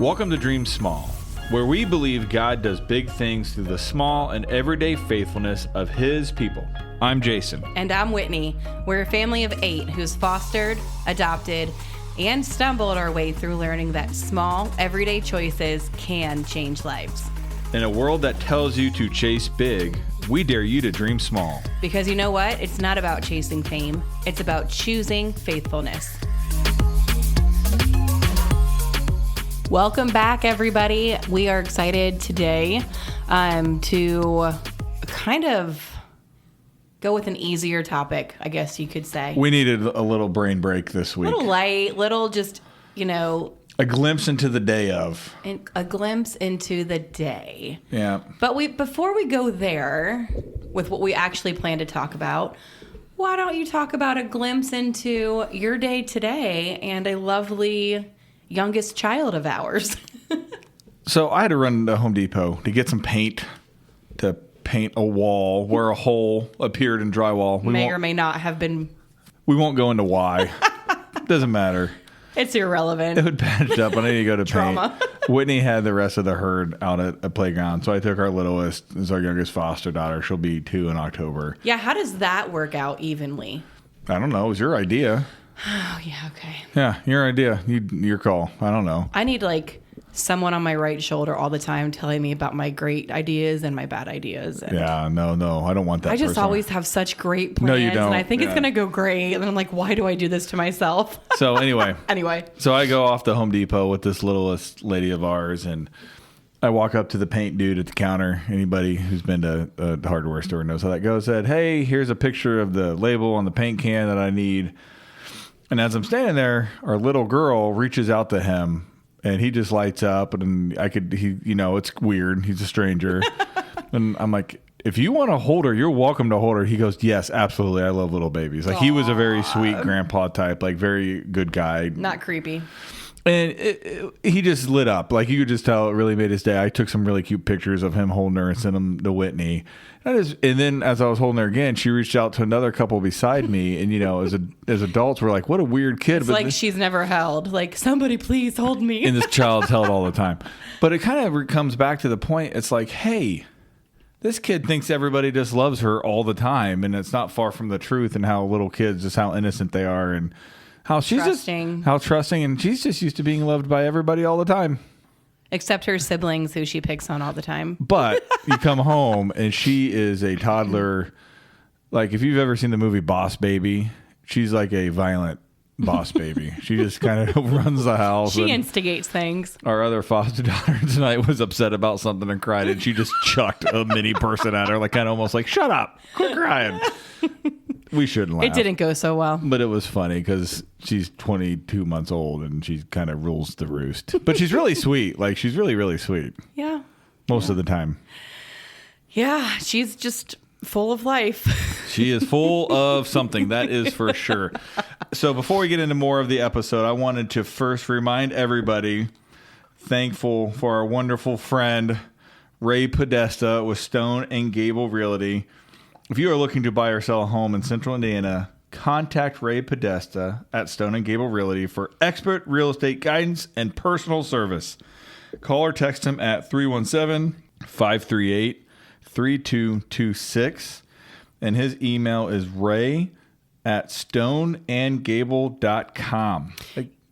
Welcome to Dream Small, where we believe God does big things through the small and everyday faithfulness of His people. I'm Jason. And I'm Whitney. We're a family of 8 who's fostered, adopted, and stumbled our way through learning that small, everyday choices can change lives. In a world that tells you to chase big, we dare you to dream small. Because you know what? It's not about chasing fame. It's about choosing faithfulness. Welcome back, everybody. We are excited today to kind of go with an easier topic, I guess you could say. We needed a little brain break this week. A little light, little just, a glimpse into the day of. A glimpse into the day. Yeah. But before we go there with what we actually plan to talk about, why don't you talk about a glimpse into your day today and a lovely youngest child of ours? So I had to run to Home Depot to get some paint to paint a wall where a hole appeared in drywall. May or may not have been. We won't go into why. Doesn't matter. It's irrelevant. It would patch up. I need to go to Trauma. paint. Whitney had the rest of the herd out at a playground, so I took our littlest, as our youngest foster daughter. She'll be 2 in October. Yeah, how does that work out evenly? I don't know. It was your idea. Oh, yeah, okay. Yeah, your idea. Your call. I don't know. I need someone on my right shoulder all the time telling me about my great ideas and my bad ideas. And yeah, no. I don't want that. I just person. always have such great plans. No, you don't. And I think it's Yeah. going to go great. And then I'm like, why do I do this to myself? So anyway. So I go off to Home Depot with this littlest lady of ours, and I walk up to the paint dude at the counter. Anybody who's been to a hardware store knows how that goes. Said, hey, here's a picture of the label on the paint can that I need. And as I'm standing there, our little girl reaches out to him, and he just lights up. And it's weird. He's a stranger. And I'm like, if you want to hold her, you're welcome to hold her. He goes, yes, absolutely. I love little babies. Like, he was a very sweet grandpa type, like very good guy. Not creepy. And he just lit up. Like, you could just tell it really made his day. I took some really cute pictures of him holding her and sent them to Whitney. And then as I was holding her again, she reached out to another couple beside me. And, as adults, we're like, what a weird kid. It's she's never held. Like, somebody please hold me. And this child's held all the time. But it kind of comes back to the point. It's like, hey, this kid thinks everybody just loves her all the time. And it's not far from the truth, and how little kids, just how innocent they are. And how she's trusting. How trusting, and she's just used to being loved by everybody all the time. Except her siblings, who she picks on all the time. But you come home, and she is a toddler. Like, if you've ever seen the movie Boss Baby, she's like a violent boss baby. She just kind of runs the house. She instigates things. Our other foster daughter tonight was upset about something and cried, and she just chucked a mini person at her, like, kind of almost like, shut up, quit crying. We shouldn't laugh. It didn't go so well. But it was funny because she's 22 months old and she kind of rules the roost. But she's really sweet. Like, she's really, really sweet. Yeah. Most of the time. Yeah. She's just full of life. She is full of something. That is for sure. So before we get into more of the episode, I wanted to first remind everybody, thankful for our wonderful friend, Ray Podesta with Stone and Gable Realty. If you are looking to buy or sell a home in Central Indiana, contact Ray Podesta at Stone and Gable Realty for expert real estate guidance and personal service. Call or text him at 317-538-3226. And his email is ray@stoneandgable.com.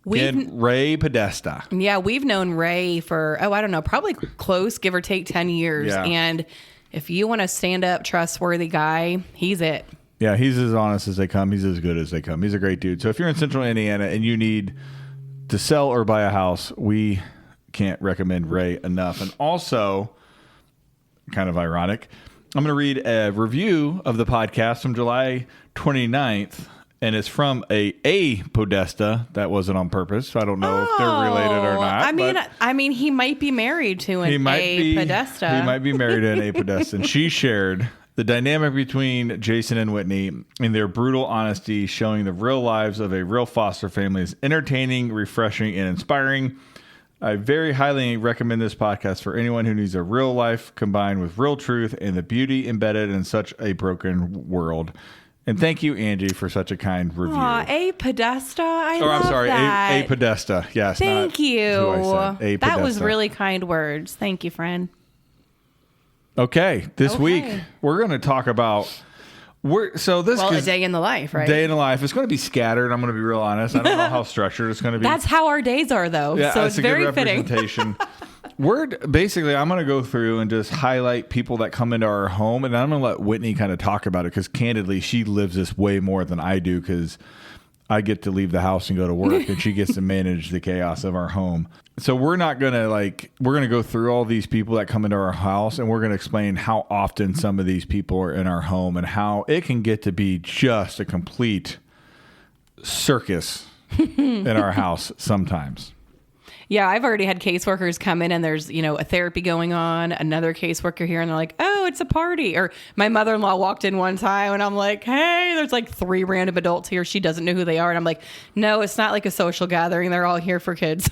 Again, Ray Podesta. Yeah, we've known Ray for, probably close, give or take 10 years. Yeah. And if you want a stand-up, trustworthy guy, he's it. Yeah, he's as honest as they come. He's as good as they come. He's a great dude. So if you're in Central Indiana and you need to sell or buy a house, we can't recommend Ray enough. And also, kind of ironic, I'm going to read a review of the podcast from July 29th. And it's from a Podesta. That wasn't on purpose. So I don't know if they're related or not. I mean, he might be married to an Podesta. He might be married to an A Podesta. And she shared the dynamic between Jason and Whitney in their brutal honesty, showing the real lives of a real foster family is entertaining, refreshing, and inspiring. I very highly recommend this podcast for anyone who needs a real life combined with real truth and the beauty embedded in such a broken world. And thank you, Angie, for such a kind review. Aw, A Podesta. I'm sorry, that. A Podesta. Yes. Thank you. A That was Podesta. really kind words. Thank you, friend. Okay. This Okay. week, we're going to talk about... a day in the life, right? Day in the life. It's going to be scattered. I'm going to be real honest. I don't know how structured it's going to be. That's how our days are, though. Yeah, so that's it's very a good fitting. representation. Basically, I'm going to go through and just highlight people that come into our home, and I'm going to let Whitney kind of talk about it because candidly, she lives this way more than I do because I get to leave the house and go to work, and she gets to manage the chaos of our home. So we're not going to we're going to go through all these people that come into our house, and we're going to explain how often some of these people are in our home and how it can get to be just a complete circus in our house sometimes. Yeah, I've already had caseworkers come in and there's, a therapy going on, another caseworker here, and they're like, oh, it's a party. Or my mother-in-law walked in one time and I'm like, hey, there's like 3 random adults here. She doesn't know who they are. And I'm like, no, it's not like a social gathering. They're all here for kids.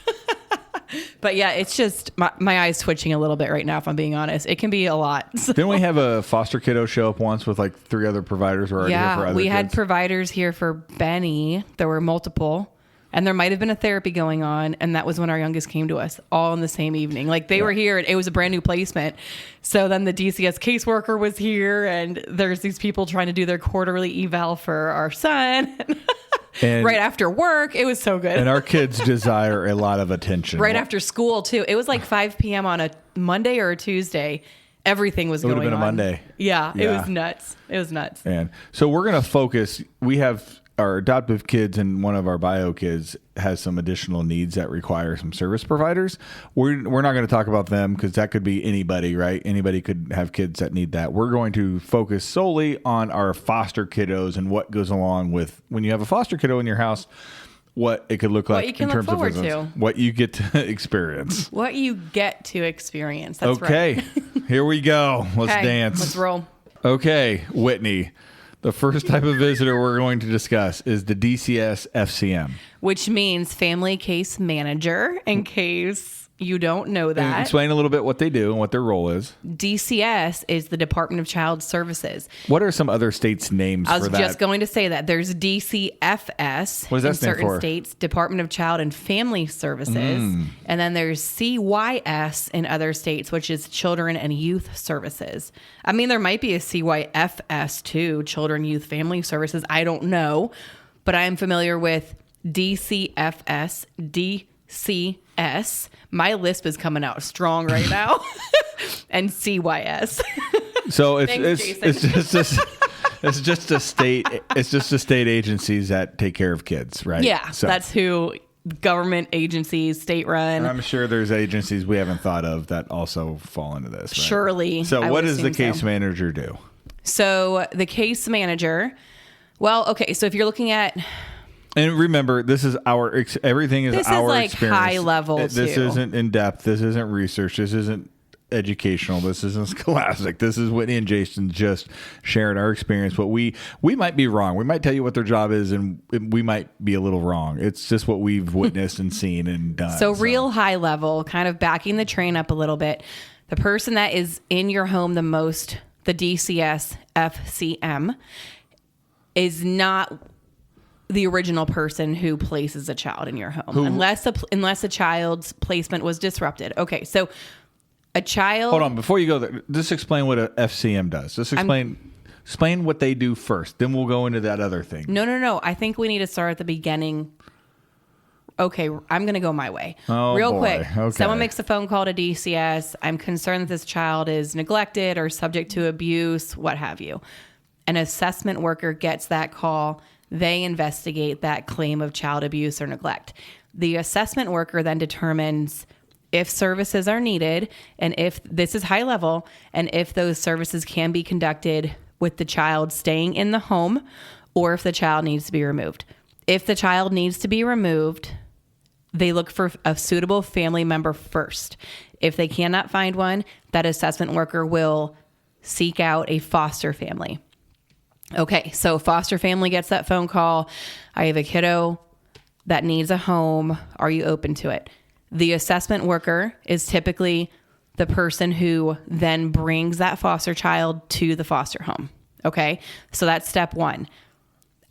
But yeah, it's just my eyes twitching a little bit right now, if I'm being honest. It can be a lot. So. Didn't we have a foster kiddo show up once with like 3 other providers? Who are here for other we kids? had providers here for Benny. There were multiple. And there might have been a therapy going on. And that was when our youngest came to us all in the same evening. Like they were here and it was a brand new placement. So then the DCS caseworker was here and there's these people trying to do their quarterly eval for our son. And right after work. It was so good. And our kids desire a lot of attention. Right after school too. It was like 5 p.m. on a Monday or a Tuesday. Everything was going on. It would have been a Monday. Yeah, it was nuts. It was nuts. And so we're going to focus. We have our adoptive kids and one of our bio kids has some additional needs that require some service providers. We're not going to talk about them because that could be anybody, right? Anybody could have kids that need that. We're going to focus solely on our foster kiddos and what goes along with when you have a foster kiddo in your house, what it could look like in terms of business, what you get to experience. What you get to experience. That's okay. Right. Here we go. Let's dance. Let's roll. Okay, Whitney. The first type of visitor we're going to discuss is the DCS FCM. Which means Family Case Manager, in case you don't know that. And explain a little bit what they do and what their role is. DCS is the Department of Child Services. What are some other states' names for that? I was just going to say that. There's DCFS what does that in stand certain for? States, Department of Child and Family Services. And then there's CYS in other states, which is Children and Youth Services. I mean, there might be a CYFS too, Children, Youth, Family Services. I don't know. But I am familiar with DCFS, DCS. My lisp is coming out strong right now. And CYS. So Thanks, it's just a state. It's just the state agencies that take care of kids, right? Yeah, so that's who government agencies, state run. And I'm sure there's agencies we haven't thought of that also fall into this. Right? Surely. So what does the case manager do? So the case manager, well, okay. So if you're looking at. And remember, this is everything is this our is like experience. High level. This isn't in depth. This isn't research. This isn't educational. This isn't scholastic. This is Whitney and Jason just sharing our experience. But we might be wrong. We might tell you what their job is, and we might be a little wrong. It's just what we've witnessed and seen and done. So real high level, kind of backing the train up a little bit. The person that is in your home the most, the DCS FCM, is not the original person who places a child in your home, unless a child's placement was disrupted. Okay, so a child. Hold on, before you go there, just explain what a FCM does. Just explain what they do first. Then we'll go into that other thing. No. I think we need to start at the beginning. Okay, I'm going to go my way. Oh, real boy. quick. Okay. Someone makes a phone call to DCS. I'm concerned that this child is neglected or subject to abuse, what have you. An assessment worker gets that call. They investigate that claim of child abuse or neglect. The assessment worker then determines if services are needed and if this is high level and if those services can be conducted with the child staying in the home or if the child needs to be removed. If the child needs to be removed, they look for a suitable family member first. If they cannot find one, that assessment worker will seek out a foster family. Okay, so foster family gets that phone call. I have a kiddo that needs a home. Are you open to it? The assessment worker is typically the person who then brings that foster child to the foster home. Okay. So that's step one.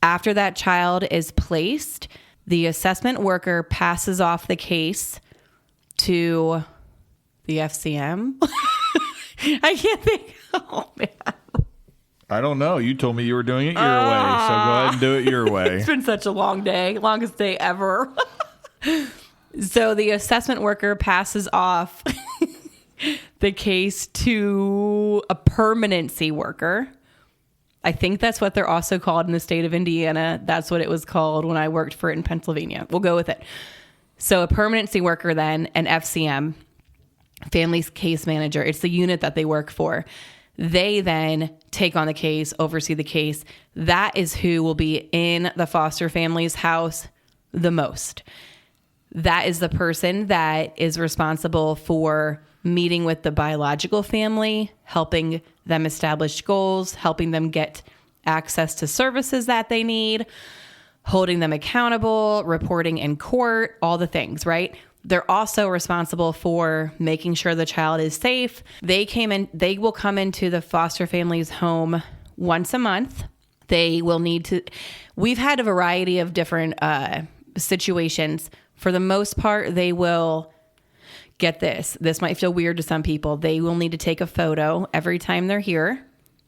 After that child is placed, the assessment worker passes off the case to the FCM. I can't think. Oh, man. I don't know. You told me you were doing it your way, so go ahead and do it your way. It's been such a long day. Longest day ever. So the assessment worker passes off the case to a permanency worker. I think that's what they're also called in the state of Indiana. That's what it was called when I worked for it in Pennsylvania. We'll go with it. So a permanency worker, then an FCM, Family Case Manager. It's the unit that they work for. They then take on the case, oversee the case. That is who will be in the foster family's house the most. That is the person that is responsible for meeting with the biological family, helping them establish goals, helping them get access to services that they need, holding them accountable, reporting in court, all the things, right? They're also responsible for making sure the child is safe. They will come into the foster family's home once a month. They will need to, we've had a variety of different situations. For the most part, they will, get this might feel weird to some people. They will need to take a photo every time they're here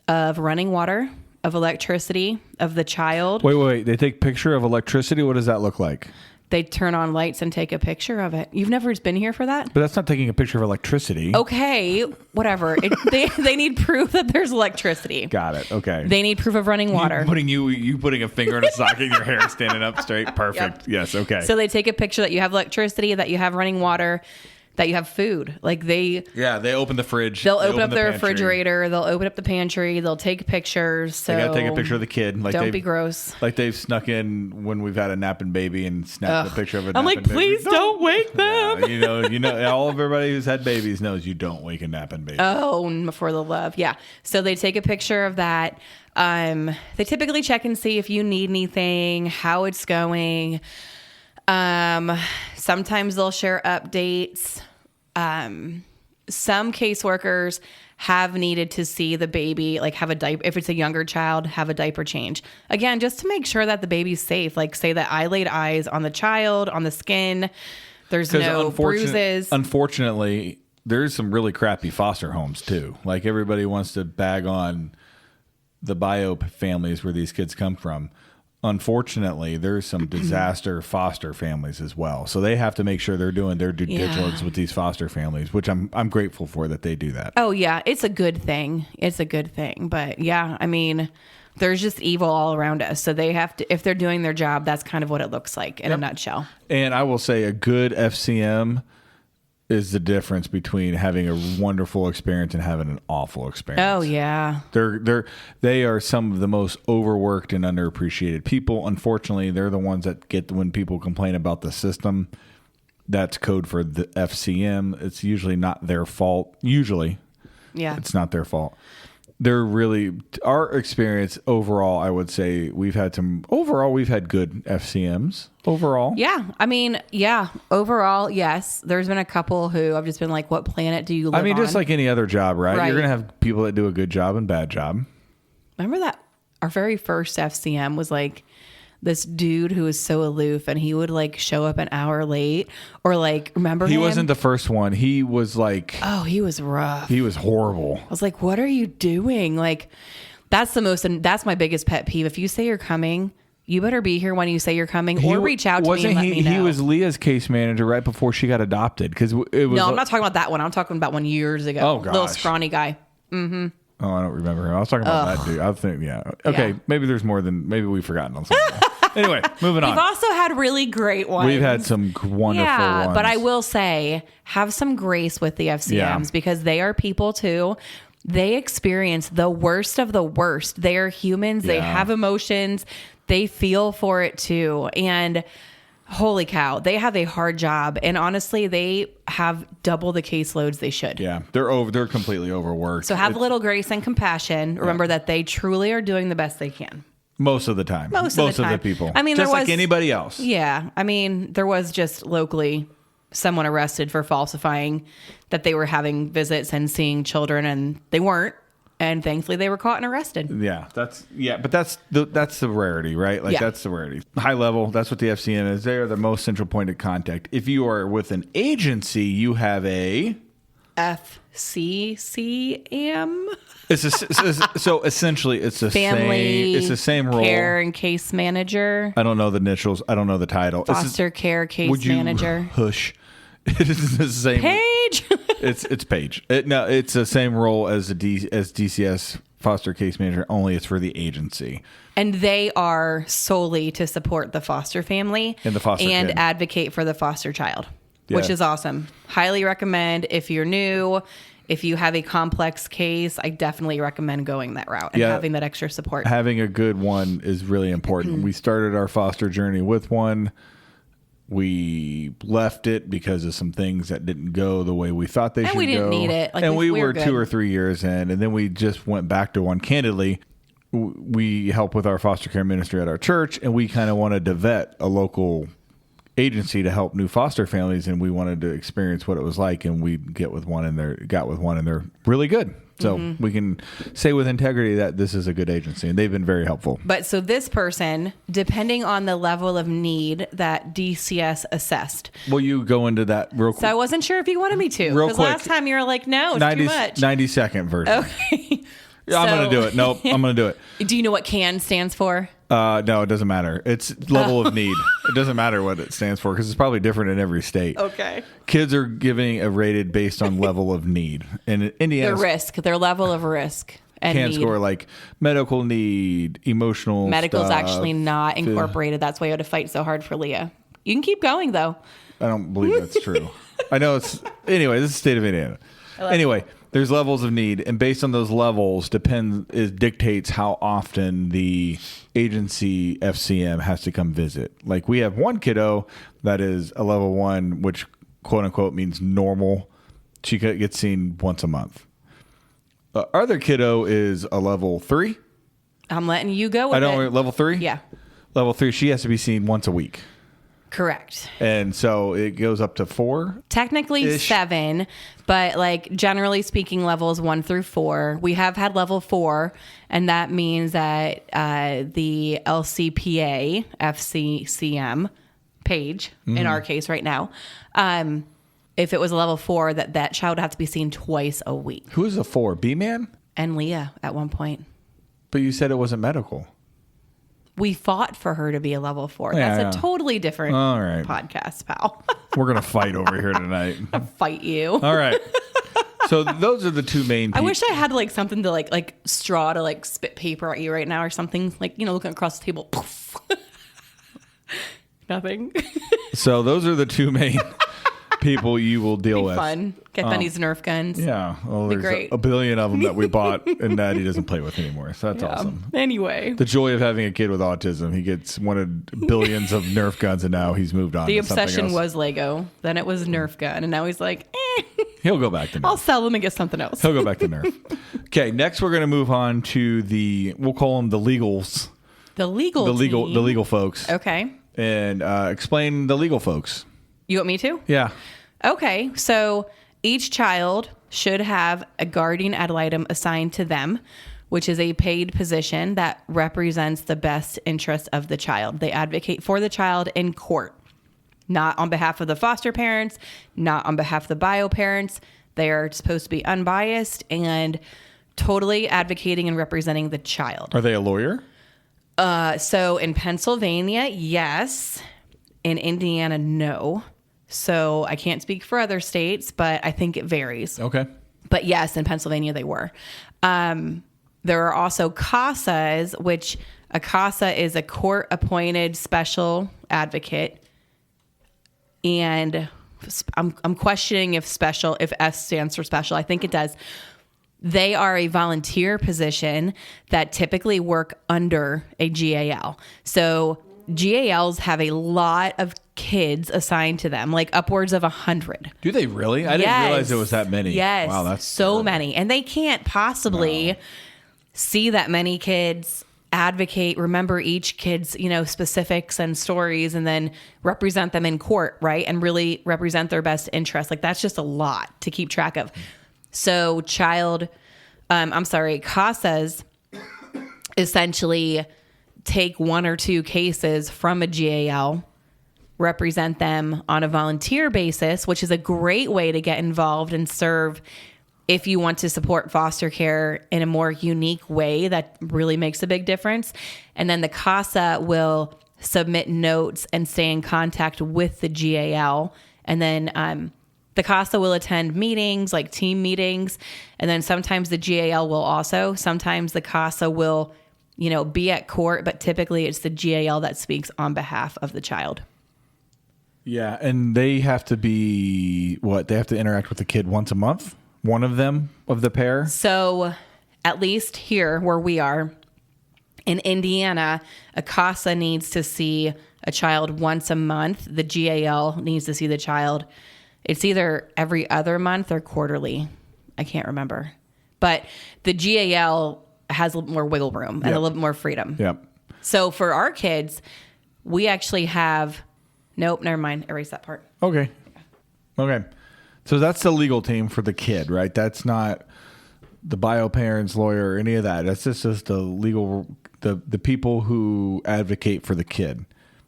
of running water, of electricity, of the child. Wait. They take picture of electricity? What does that look like? They turn on lights and take a picture of it. You've never been here for that? But that's not taking a picture of electricity. Okay, whatever. They need proof that there's electricity. Got it. Okay. They need proof of running water. You putting a finger in a socket, your hair standing up straight. Perfect. Yep. Yes. Okay. So they take a picture that you have electricity, that you have running water, that you have food. Like they open the fridge. They'll open up their refrigerator. They'll open up the pantry. They'll take pictures. So they gotta take a picture of the kid. Like don't be gross. Like they've snuck in when we've had a napping baby and snapped a picture of a I'm napping like, please baby. don't wake them. Yeah, all of everybody who's had babies knows you don't wake a napping baby. Oh, for the love. Yeah. So they take a picture of that. They typically check and see if you need anything, how it's going. Sometimes they'll share updates. Some caseworkers have needed to see the baby, like have a diaper, if it's a younger child, have a diaper change. Again, just to make sure that the baby's safe. Like say that I laid eyes on the child, on the skin. There's no bruises. Unfortunately, there's some really crappy foster homes too. Like everybody wants to bag on the bio families where these kids come from. Unfortunately, there's some disaster foster families as well. So they have to make sure they're doing their due diligence with these foster families, which I'm grateful for that they do that. Oh, yeah. It's a good thing. It's a good thing. But yeah, I mean, there's just evil all around us. So they have to, if they're doing their job, that's kind of what it looks like in a nutshell. And I will say a good FCM is the difference between having a wonderful experience and having an awful experience. Oh yeah. They are some of the most overworked and underappreciated people. Unfortunately, they're the ones that get when people complain about the system. That's code for the FCM. It's usually not their fault. Usually. Yeah. It's not their fault. They're really, our experience overall, I would say we've had good FCMs overall. Yeah. I mean, yeah, overall, yes. There's been a couple who I've just been like, what planet do you live on? Just like any other job, right? You're going to have people that do a good job and bad job. Remember that our very first FCM was like this dude who was so aloof and he would like show up an hour late or like, remember him? He wasn't the first one. He was like, oh, he was rough. He was horrible. I was like, what are you doing? Like, that's my biggest pet peeve. If you say you're coming, you better be here when you say you're coming or reach out to me and let me know. He was Leah's case manager right before she got adopted. Because it was. No, I'm not talking about that one. I'm talking about one years ago. Oh, gosh. Little scrawny guy. Mm-hmm. Oh, I don't remember him. I was talking about that dude. I think, yeah. Okay, maybe there's more than, maybe we've forgotten on something. Anyway, moving on. We've also had really great ones. We've had some wonderful ones. But I will say, have some grace with the FCMs because they are people too. They experience the worst of the worst. They are humans. They have emotions. They feel for it too. And holy cow, they have a hard job. And honestly, they have double the caseloads they should. Yeah, they're completely overworked. So have a little grace and compassion. Remember that they truly are doing the best they can. Most of the time. Most of the people. I mean, just like anybody else. Yeah. I mean, there was just locally someone arrested for falsifying that they were having visits and seeing children and they weren't. And thankfully they were caught and arrested. Yeah, but that's the rarity, right? Like that's the rarity. High level, that's what the FCM is. They are the most central point of contact. If you are with an agency, you have a FCCM. So essentially, it's the Family same. It's the same role. Care and Case Manager. I don't know the initials. I don't know the title. Foster Care Case would you Manager. Hush. It is the same. Paige. It's Paige. It's the same role as as DCS Foster Case Manager. Only it's for the agency. And they are solely to support the foster family and the foster kid. Advocate for the foster child, which is awesome. Highly recommend if you're new. If you have a complex case, I definitely recommend going that route and having that extra support. Having a good one is really important. We started our foster journey with one. We left it because of some things that didn't go the way we thought they should go. And we didn't need it. And we were 2 or 3 years in, and then we just went back to one. Candidly, we help with our foster care ministry at our church, and we kind of wanted to vet a local agency to help new foster families, and we wanted to experience what it was like, and we got with one, and they're really good. So we can say with integrity that this is a good agency, and they've been very helpful. But so this person, depending on the level of need that DCS assessed. Will you go into that real quick? So I wasn't sure if you wanted me to. Because last time you were like, no, it's too much. 90-second version. Okay. I'm going to do it. Nope, I'm going to do it. Do you know what CAN stands for? No, it doesn't matter. It's level of need. It doesn't matter what it stands for because it's probably different in every state. Okay. Kids are giving a rated based on level of need. And in Indiana, their level of risk and CAN need. Score like medical need, emotional Medical's stuff, actually not incorporated. That's why you had to fight so hard for Leah. You can keep going, though. I don't believe that's true. I know it's... Anyway, this is the state of Indiana. Anyway... There's levels of need, and based on those levels, dictates how often the agency FCM has to come visit. Like we have one kiddo that is a level 1, which quote unquote means normal. She gets seen once a month. Other kiddo is a level 3. I'm letting you go with it. Level 3? Yeah. Level 3, she has to be seen once a week. Correct. And so it goes up to 4? Technically 7, but like generally speaking, levels 1 through 4. We have had level 4, and that means that the LCPA, FCCM page, in our case right now, if it was a level 4, that child would have to be seen twice a week. Who is a 4? B-Man? And Leah at one point. But you said it wasn't medical. We fought for her to be a level 4. That's a totally different podcast, pal. We're going to fight over here tonight. I'll fight you. All right. So those are the two main people. I wish I had like something to like straw to like spit paper at you right now or something. Like, looking across the table. Poof. Nothing. So those are the two main people you will deal with. Fun. Get Benny's Nerf guns. Yeah. Well, there's great. a billion of them that we bought and that he doesn't play with anymore. So that's awesome. Anyway. The joy of having a kid with autism. He gets one of billions of Nerf guns and now he's moved on. The obsession was Lego. Then it was Nerf gun. And now he's like, He'll go back to Nerf. I'll sell them and get something else. He'll go back to Nerf. Okay. Next, we're going to move on to we'll call them the legals. The legal folks. Okay. And explain the legal folks. You want me to? Yeah. Okay, so each child should have a guardian ad litem assigned to them, which is a paid position that represents the best interest of the child. They advocate for the child in court, not on behalf of the foster parents, not on behalf of the bio parents. They are supposed to be unbiased and totally advocating and representing the child. Are they a lawyer? So in Pennsylvania, yes. In Indiana, no. So I can't speak for other states, but I think it varies. Okay. But yes, in Pennsylvania they were. There are also CASAs, which a CASA is a court-appointed special advocate. And I'm questioning if S stands for special. I think it does. They are a volunteer position that typically work under a GAL. So GALs have a lot of kids assigned to them, like upwards of 100. Do they really? I didn't realize there was that many. Yes. Wow, that's so many. And they can't possibly see that many kids advocate, remember each kid's, specifics and stories, and then represent them in court, right? And really represent their best interest. Like that's just a lot to keep track of. So child CASAs essentially take one or two cases from a GAL, represent them on a volunteer basis, which is a great way to get involved and serve if you want to support foster care in a more unique way that really makes a big difference. And then the CASA will submit notes and stay in contact with the GAL. And then the CASA will attend meetings, like team meetings. And then sometimes the GAL will also. Sometimes the CASA will, be at court, but typically it's the GAL that speaks on behalf of the child. Yeah, and they have to be, they have to interact with the kid once a month? One of them, of the pair? So at least here where we are, in Indiana, a CASA needs to see a child once a month. The GAL needs to see the child. It's either every other month or quarterly. I can't remember. But the GAL has a little more wiggle room and a little bit more freedom. Yep. So for our kids, we actually have... Nope, never mind. Erase that part. Okay. So that's the legal team for the kid, right? That's not the bio parents, lawyer, or any of that. That's just the legal, the people who advocate for the kid.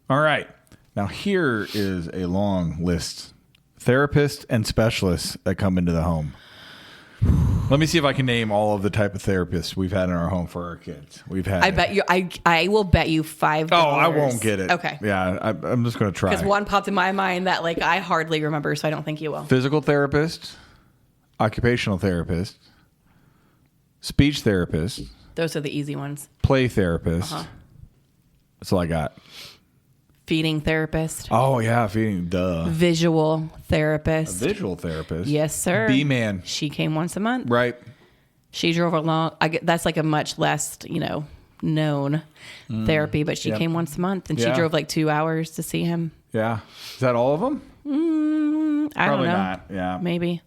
All right. Now here is a long list. Therapists and specialists that come into the home. Let me see if I can name all of the type of therapists we've had in our home for our kids. We've had. I bet you. I will bet you $5. Oh, I won't get it. Okay. Yeah, I'm just going to try. Because one popped in my mind that I hardly remember, so I don't think you will. Physical therapist, occupational therapist, speech therapist. Those are the easy ones. Play therapist. That's all I got. Feeding therapist. Oh, yeah, feeding, duh. Visual therapist. A visual therapist? Yes, sir. B-man. She came once a month. Right. She drove along. That's a much less, known therapy, but she came once a month, and she drove 2 hours to see him. Yeah. Is that all of them? I Probably don't know. not. Yeah. Maybe.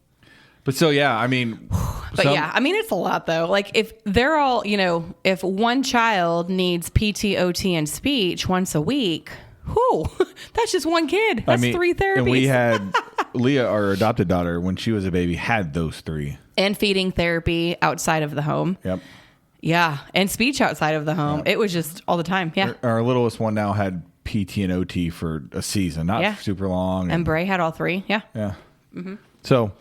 But so, yeah, I mean. But it's a lot, though. If they're all, if one child needs PT, OT, and speech once a week... Whew, that's just one kid. That's 3 therapies. And we had Leah, our adopted daughter, when she was a baby, had those 3. And feeding therapy outside of the home. Yep. Yeah. And speech outside of the home. Yep. It was just all the time. Yeah. Our littlest one now had PT and OT for a season, not super long. And Bray had all 3. Yeah. Yeah. Mm-hmm. So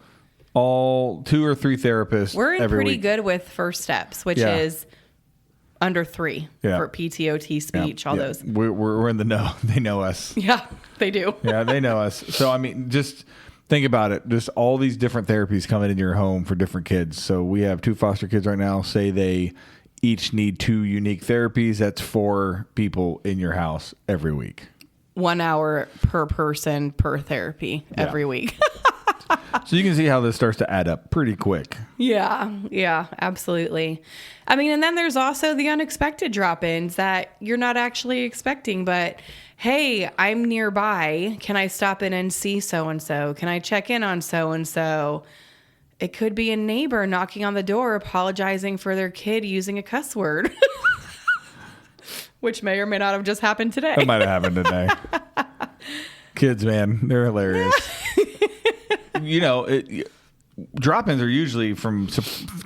all 2 or 3 therapists. We're in every pretty week. Good with first steps, which is under 3 for PTOT, speech, all those. We're in the know. They know us. Yeah, they do. Yeah, they know us. So, I mean, just think about it. Just all these different therapies coming into your home for different kids. So we have 2 foster kids right now. Say they each need 2 unique therapies. That's 4 people in your house every week. 1 hour per person per therapy every week. So you can see how this starts to add up pretty quick. Yeah, absolutely. I mean, and then there's also the unexpected drop-ins that you're not actually expecting, but hey, I'm nearby. Can I stop in and see so-and-so? Can I check in on so-and-so? It could be a neighbor knocking on the door, apologizing for their kid using a cuss word, which may or may not have just happened today. That might have happened today. Kids, man, they're hilarious. Drop-ins are usually from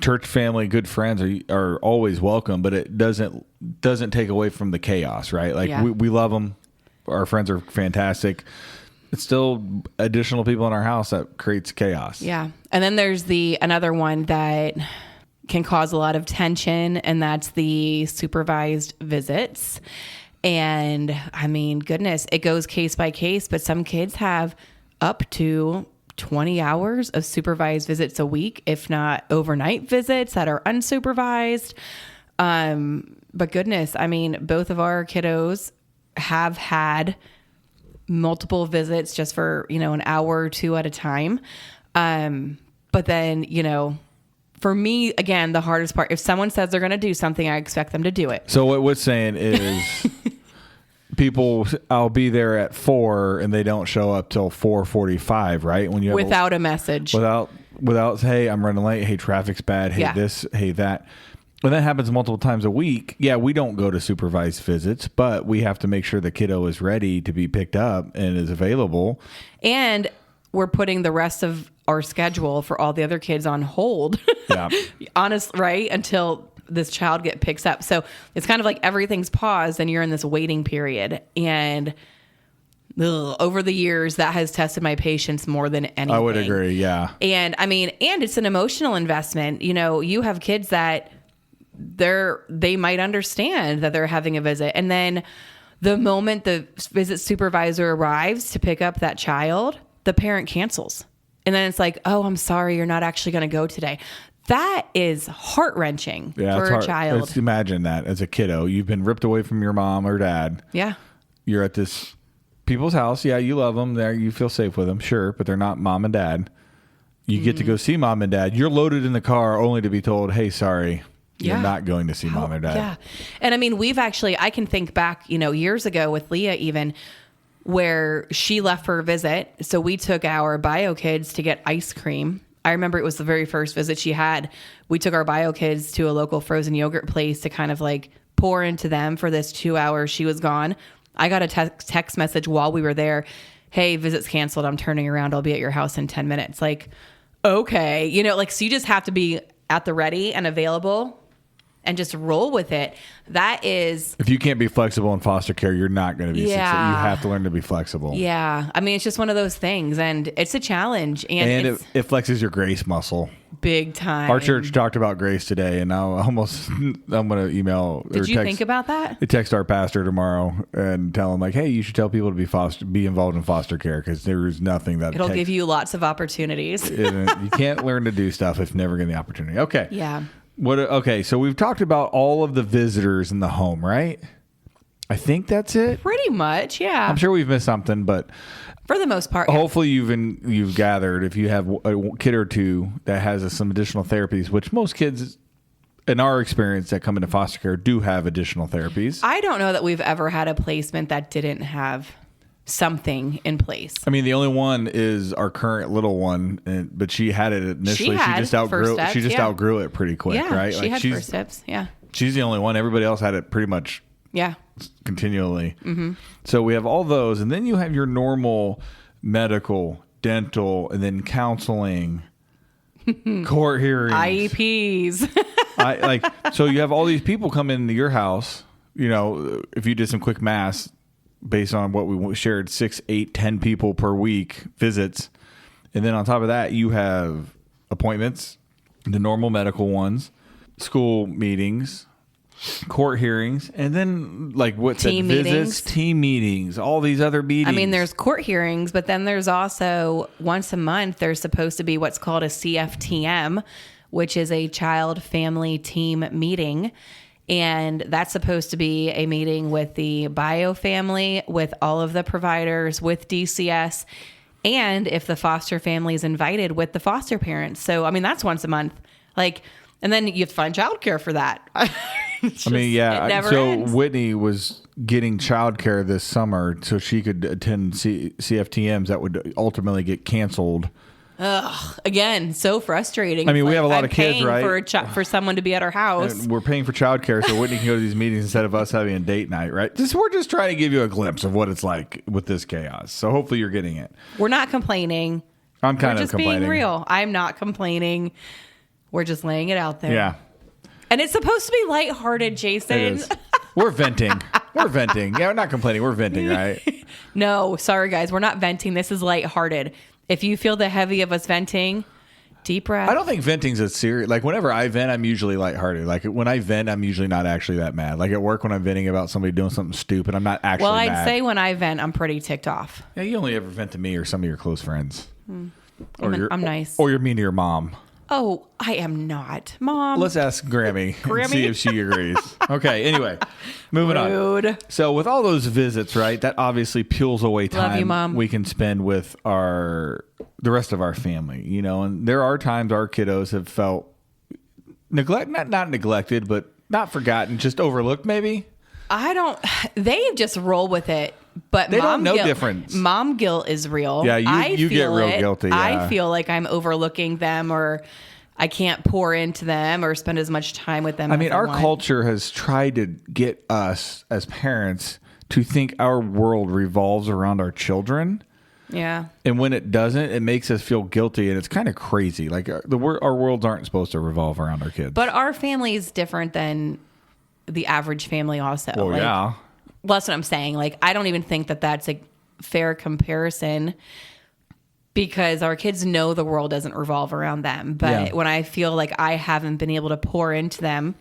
church family, good friends are always welcome, but it doesn't take away from the chaos, right? We love them. Our friends are fantastic. It's still additional people in our house that creates chaos. Yeah. And then there's another one that can cause a lot of tension, and that's the supervised visits. And I mean, goodness, it goes case by case, but some kids have up to 20 hours of supervised visits a week, if not overnight visits that are unsupervised. But goodness, I mean, both of our kiddos have had multiple visits just for, an hour or 2 at a time. But then, for me, again, the hardest part, if someone says they're going to do something, I expect them to do it. So what we're saying is people, I'll be there at 4 and they don't show up till 4:45, right? When you have without a message, without, hey, I'm running late. Hey, traffic's bad. Hey, this, hey, that. When that happens multiple times a week, we don't go to supervised visits, but we have to make sure the kiddo is ready to be picked up and is available. And we're putting the rest of our schedule for all the other kids on hold. Yeah. Honest, right? Until this child picks up. So it's kind of like everything's paused and you're in this waiting period. And over the years, that has tested my patience more than anything. I would agree. Yeah. And I mean, and it's an emotional investment. You know, you have kids that they might understand that they're having a visit. And then the moment the visit supervisor arrives to pick up that child, the parent cancels. And then it's like, oh, I'm sorry, you're not actually going to go today. That is heart-wrenching for a child. Let's imagine that as a kiddo. You've been ripped away from your mom or dad. Yeah. You're at this people's house. Yeah, you love them. There, you feel safe with them, sure, but they're not mom and dad. You get to go see mom and dad. You're loaded in the car only to be told, hey, sorry, you're not going to see mom or dad. Yeah. And I mean, I can think back, years ago with Leah even, where she left for a visit. So we took our bio kids to get ice cream. I remember it was the very first visit she had. We took our bio kids to a local frozen yogurt place to kind of like pour into them for this 2 hours she was gone. I got a text message while we were there. Hey, visit's canceled. I'm turning around. I'll be at your house in 10 minutes. Like, okay. So you just have to be at the ready and available and just roll with it. That is... If you can't be flexible in foster care, you're not going to be successful. You have to learn to be flexible. Yeah. I mean, it's just one of those things, and it's a challenge. And it flexes your grace muscle. Big time. Our church talked about grace today, and I'm going to email... Did you think about that? Text our pastor tomorrow and tell him, like, hey, you should tell people to be involved in foster care, because there is nothing that... It'll give you lots of opportunities. You can't learn to do stuff if never given the opportunity. Okay. Yeah. Okay, so we've talked about all of the visitors in the home, right? I think that's it. Pretty much, yeah. I'm sure we've missed something, but for the most part, hopefully you've gathered, if you have a kid or two that has some additional therapies, which most kids in our experience that come into foster care do have additional therapies. I don't know that we've ever had a placement that didn't have something in place. I mean, the only one is our current little one, but she had it initially. She just outgrew it pretty quick, right? She had first steps. Yeah. She's the only one. Everybody else had it pretty much. Yeah. Continually. Mm-hmm. So we have all those, and then you have your normal medical, dental, and then counseling, court hearings, IEPs. So you have all these people come into your house. If you did some quick math, based on what we shared, 6, 8, 10 people per week visits. And then on top of that, you have appointments, the normal medical ones, school meetings, court hearings, and then visits, team meetings, all these other meetings. I mean, there's court hearings, but then there's also once a month, there's supposed to be what's called a CFTM, which is a child family team meeting. And that's supposed to be a meeting with the bio family, with all of the providers, with DCS, and if the foster family is invited, with the foster parents. So, I mean, that's once a month. And then you have to find childcare for that. It never ends. Whitney was getting childcare this summer so she could attend CFTMs that would ultimately get canceled. Ugh, again, so frustrating. I mean, we have a lot of kids, right? For someone to be at our house. And we're paying for childcare so Whitney can go to these meetings instead of us having a date night, right? We're just trying to give you a glimpse of what it's like with this chaos. So hopefully you're getting it. We're not complaining. I'm kind of just complaining. Being real. I'm not complaining. We're just laying it out there. Yeah. And it's supposed to be lighthearted, Jason. It is. We're venting. Yeah, we're not complaining. We're venting, right? No, sorry, guys. We're not venting. This is lighthearted. If you feel the heavy of us venting, deep breath. I don't think venting's a serious... whenever I vent, I'm usually lighthearted. When I vent, I'm usually not actually that mad. At work, when I'm venting about somebody doing something stupid, I'm not actually mad. Well, I'd say when I vent, I'm pretty ticked off. Yeah, you only ever vent to me or some of your close friends. I'm nice. Or you're mean to your mom. Oh, I am not. Mom. Let's ask Grammy and see if she agrees. Okay, anyway, moving on. So with all those visits, right, that obviously peels away time. Love you, Mom. We can spend with the rest of our family, and there are times our kiddos have felt not neglected, but not forgotten, just overlooked maybe. They just roll with it. But they don't know difference. Mom guilt is real. Yeah, you get real guilty. Yeah. I feel like I'm overlooking them, or I can't pour into them or spend as much time with them. I mean, our culture has tried to get us as parents to think our world revolves around our children. Yeah. And when it doesn't, it makes us feel guilty, and it's kind of crazy. Like our worlds aren't supposed to revolve around our kids. But our family is different than the average family also. Well, like, yeah. Well, that's what I'm saying. Like, I don't even think that that's a fair comparison because our kids know the world doesn't revolve around them. But when I feel like I haven't been able to pour into them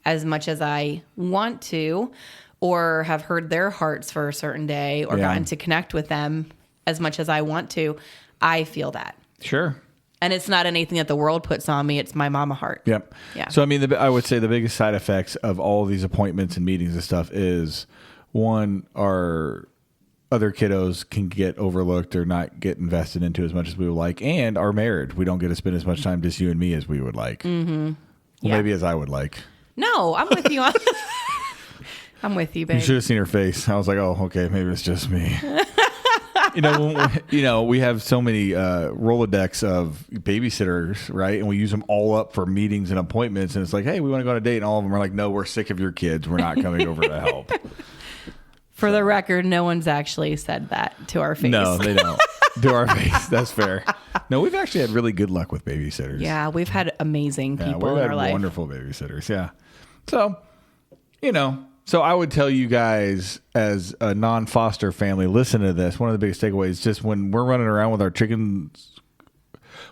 as much as I want to, or have heard their hearts for a certain day, or gotten to connect with them as much as I want to, I feel that. Sure. And it's not anything that the world puts on me. It's my mama heart. Yep. Yeah. So, I mean, I would say the biggest side effects of all these appointments and meetings and stuff is, one, our other kiddos can get overlooked or not get invested into as much as we would like, and our marriage. We don't get to spend as much time just you and me as we would like. Mm-hmm. Well, maybe as I would like. No, I'm with you on I'm with you, babe. You should have seen her face. I was like, oh, okay, maybe it's just me. We have so many Rolodex of babysitters, right? And we use them all up for meetings and appointments. And it's like, hey, we want to go on a date. And all of them are like, no, we're sick of your kids. We're not coming over to help. For the record, no one's actually said that to our face. No, they don't. To our face. That's fair. No, we've actually had really good luck with babysitters. Yeah, we've had amazing people we've in had our life. Wonderful babysitters. Yeah. So, so I would tell you guys as a non-foster family, listen to this. One of the biggest takeaways, just when we're running around with our chickens,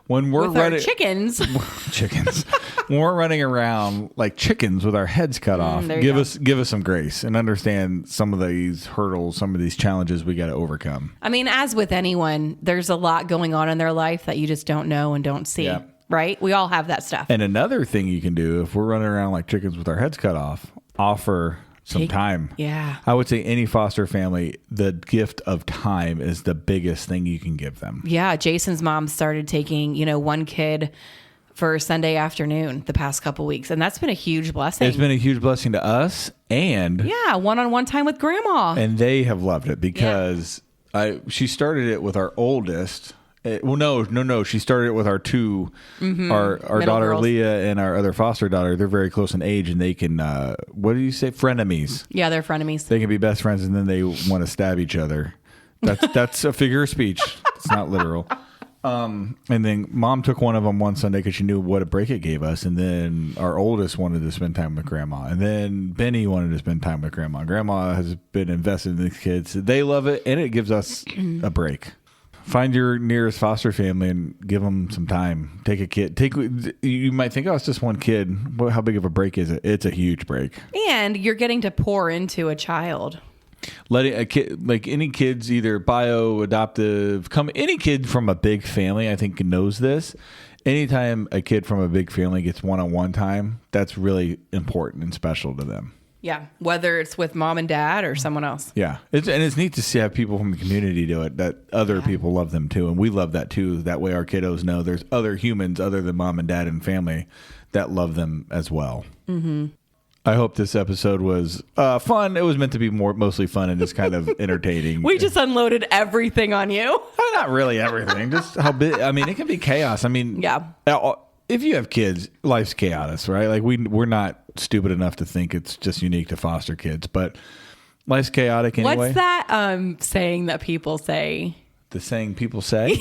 when we're chickens, when we're running around like chickens with our heads cut off, give us some grace and understand some of these hurdles, some of these challenges we got to overcome. I mean, as with anyone, there's a lot going on in their life that you just don't know and don't see. Yeah. Right? We all have that stuff. And another thing you can do if we're running around like chickens with our heads cut off, offer some time. Yeah. I would say any foster family, the gift of time is the biggest thing you can give them. Yeah. Jason's mom started taking, one kid for Sunday afternoon the past couple weeks. And that's been a huge blessing. It's been a huge blessing to us and one-on-one time with grandma. And they have loved it because she started it with our oldest. No. She started it with our two, our daughter girls. Leah and our other foster daughter. They're very close in age, and they can. What do you say? Frenemies. Yeah, they're frenemies. They can be best friends, and then they want to stab each other. That's a figure of speech. It's not literal. And then Mom took one of them one Sunday because she knew what a break it gave us. And then our oldest wanted to spend time with Grandma, and then Benny wanted to spend time with Grandma. Grandma has been invested in these kids. They love it, and it gives us a break. Find your nearest foster family and give them some time. Take a kid. You might think, oh, it's just one kid. How big of a break is it? It's a huge break. And you're getting to pour into a child. Letting a kid, like any kids, either bio, adoptive, any kid from a big family, I think knows this. Anytime a kid from a big family gets one-on-one time, that's really important and special to them. Yeah, whether it's with mom and dad or someone else. Yeah, it's neat to have people from the community do it, that other people love them too, and we love that too. That way our kiddos know there's other humans other than mom and dad and family that love them as well. Mm-hmm. I hope this episode was fun. It was meant to be mostly fun and just kind of entertaining. We just unloaded everything on you. Not really everything, just how big. I mean, it can be chaos. I mean, if you have kids, life's chaos, right? Like we're not stupid enough to think it's just unique to foster kids, but life's chaotic anyway. What's that saying that people say? The saying people say?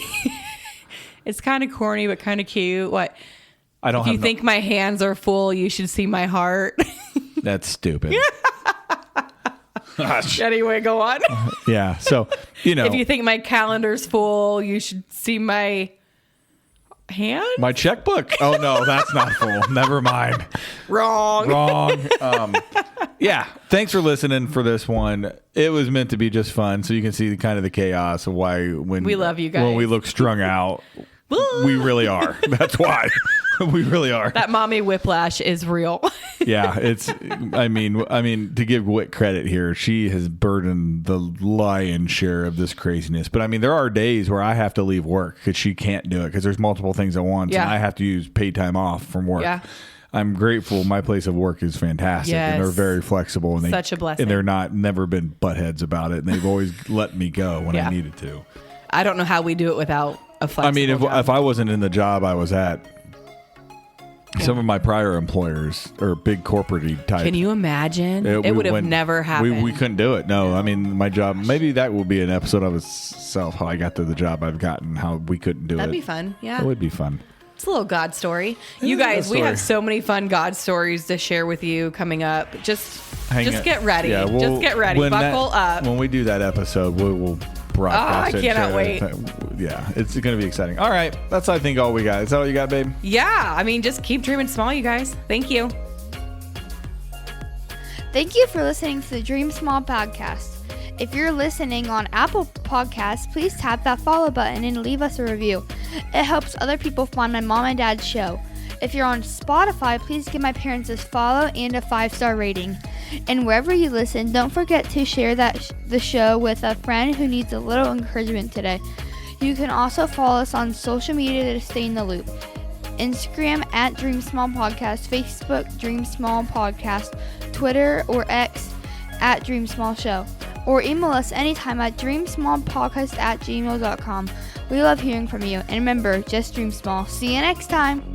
It's kind of corny, but kind of cute. What? If you think my hands are full, you should see my heart. That's stupid. Anyway, go on. Yeah. So, if you think my calendar's full, you should see my hand? My checkbook. Oh, no, that's not full. Never mind. Wrong. Yeah. Thanks for listening for this one. It was meant to be just fun. So you can see kind of the chaos of why when we love you guys. When we look strung out, we really are. That's why. We really are. That mommy whiplash is real. Yeah, I mean, to give Whit credit here, she has burdened the lion's share of this craziness. But I mean, there are days where I have to leave work because she can't do it because there's multiple things at once, and I have to use paid time off from work. Yeah. I'm grateful. My place of work is fantastic, and they're very flexible, and such a blessing. And they're never been butt heads about it, and they've always let me go when I needed to. I don't know how we do it without a flexible job. If I wasn't in the job I was at, Some of my prior employers are big corporate-y type. Can you imagine? It would have never happened. We couldn't do it. No, I mean, my job, maybe that will be an episode of itself, how I got to the job I've gotten, how we couldn't do it. That'd be fun. Yeah. It would be fun. It's a little God story. You guys, we have so many fun God stories to share with you coming up. Just get ready. Yeah, just get ready. Buckle up. When we do that episode, we'll broadcast it. I cannot wait. Yeah, it's going to be exciting. All right. That's, I think, all we got. Is that all you got, babe? Yeah. I mean, just keep dreaming small, you guys. Thank you. Thank you for listening to the Dream Small podcast. If you're listening on Apple Podcasts, please tap that follow button and leave us a review. It helps other people find my mom and dad's show. If you're on Spotify, please give my parents a follow and a 5-star rating. And wherever you listen, don't forget to share the show with a friend who needs a little encouragement today. You can also follow us on social media to stay in the loop. Instagram at Dream Small Podcast, Facebook Dream Small Podcast, Twitter or X at Dream Small Show. Or email us anytime at dreamsmallpodcast@gmail.com. We love hearing from you. And remember, just dream small. See you next time.